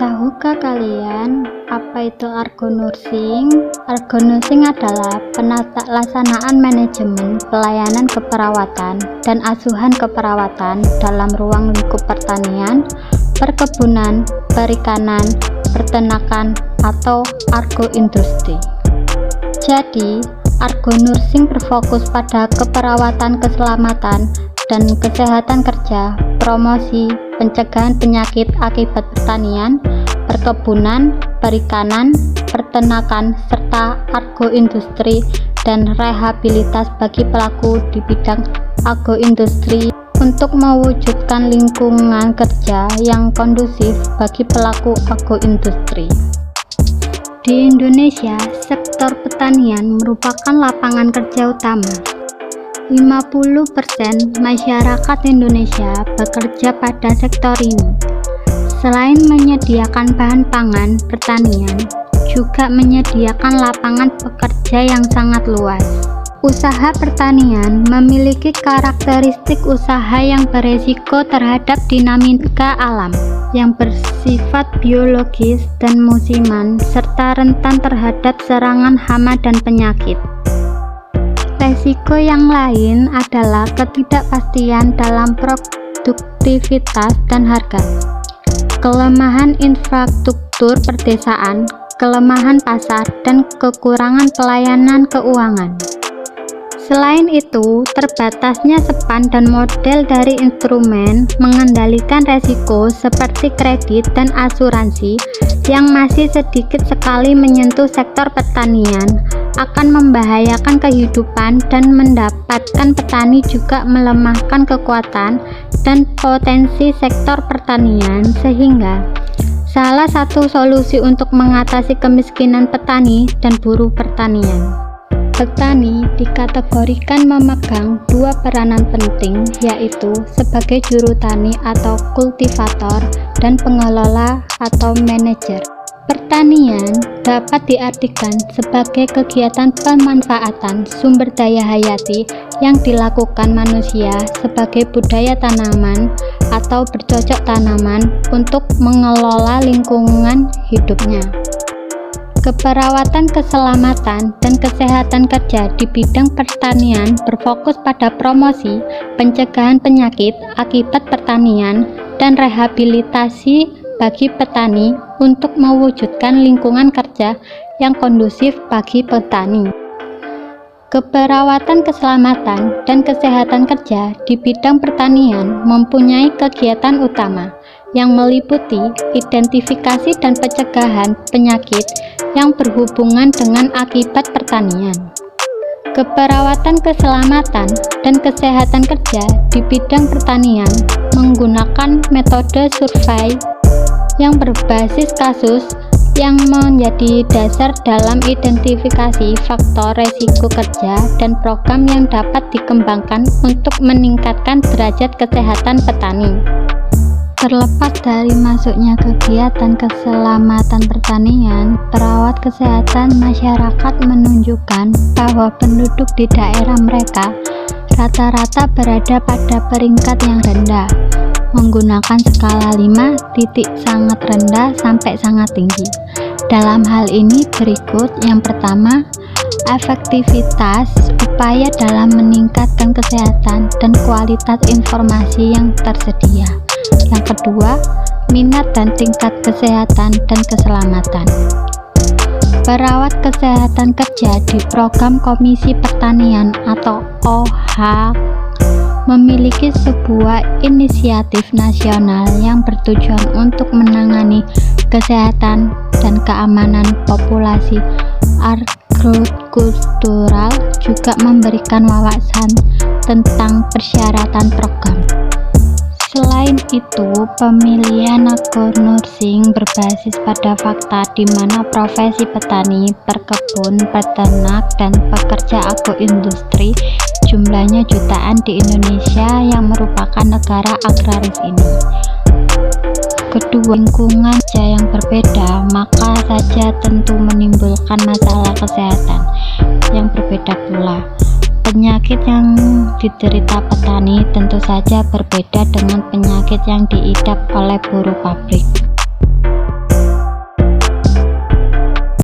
Tahukah kalian apa itu argonursing? Argonursing adalah penata laksanaan manajemen pelayanan keperawatan dan asuhan keperawatan dalam ruang lingkup pertanian, perkebunan, perikanan, peternakan, atau agroindustri. Jadi, argonursing berfokus pada keperawatan keselamatan dan kesehatan kerja, promosi, pencegahan penyakit akibat pertanian, perkebunan, perikanan, peternakan, serta agroindustri dan rehabilitas bagi pelaku di bidang agroindustri untuk mewujudkan lingkungan kerja yang kondusif bagi pelaku agroindustri. Di Indonesia, sektor pertanian merupakan lapangan kerja utama. 50% masyarakat Indonesia bekerja pada sektor ini. Selain menyediakan bahan pangan, pertanian juga menyediakan lapangan pekerja yang sangat luas. Usaha pertanian memiliki karakteristik usaha yang beresiko terhadap dinamika alam, yang bersifat biologis dan musiman, serta rentan terhadap serangan hama dan penyakit. Resiko yang lain adalah ketidakpastian dalam produktivitas dan harga, kelemahan infrastruktur perdesaan, kelemahan pasar, dan kekurangan pelayanan keuangan. Selain itu, terbatasnya sepan dan model dari instrumen mengendalikan resiko seperti kredit dan asuransi yang masih sedikit sekali menyentuh sektor pertanian akan membahayakan kehidupan dan mendapatkan petani juga melemahkan kekuatan dan potensi sektor pertanian, sehingga salah satu solusi untuk mengatasi kemiskinan petani dan buruh pertanian. Petani dikategorikan memegang dua peranan penting, yaitu sebagai juru tani atau kultivator dan pengelola atau manajer. Pertanian dapat diartikan sebagai kegiatan pemanfaatan sumber daya hayati yang dilakukan manusia sebagai budaya tanaman atau bercocok tanaman untuk mengelola lingkungan hidupnya. Keperawatan keselamatan dan kesehatan kerja di bidang pertanian berfokus pada promosi, pencegahan penyakit akibat pertanian, dan rehabilitasi bagi petani untuk mewujudkan lingkungan kerja yang kondusif bagi petani. Keperawatan keselamatan dan kesehatan kerja di bidang pertanian mempunyai kegiatan utama yang meliputi identifikasi dan pencegahan penyakit yang berhubungan dengan akibat pertanian. Keperawatan keselamatan dan kesehatan kerja di bidang pertanian menggunakan metode survei yang berbasis kasus yang menjadi dasar dalam identifikasi faktor resiko kerja dan program yang dapat dikembangkan untuk meningkatkan derajat kesehatan petani. Terlepas dari masuknya kegiatan keselamatan pertanian, perawat kesehatan masyarakat menunjukkan bahwa penduduk di daerah mereka rata-rata berada pada peringkat yang rendah, menggunakan skala 5 titik sangat rendah sampai sangat tinggi. Dalam hal ini berikut: yang pertama, efektivitas upaya dalam meningkatkan kesehatan dan kualitas informasi yang tersedia. Yang kedua, minat dan tingkat kesehatan dan keselamatan. Perawat kesehatan kerja di program Komisi Pertanian atau OH memiliki sebuah inisiatif nasional yang bertujuan untuk menangani kesehatan dan keamanan populasi agrokultural, juga memberikan wawasan tentang persyaratan program. Selain itu, pemilihan agronursing berbasis pada fakta di mana profesi petani, perkebun, peternak, dan pekerja agroindustri jumlahnya jutaan di Indonesia yang merupakan negara agraris ini. Kedua, lingkungan kerja yang berbeda maka saja tentu menimbulkan masalah kesehatan yang berbeda pula. Penyakit yang diderita petani tentu saja berbeda dengan penyakit yang diidap oleh buruh pabrik.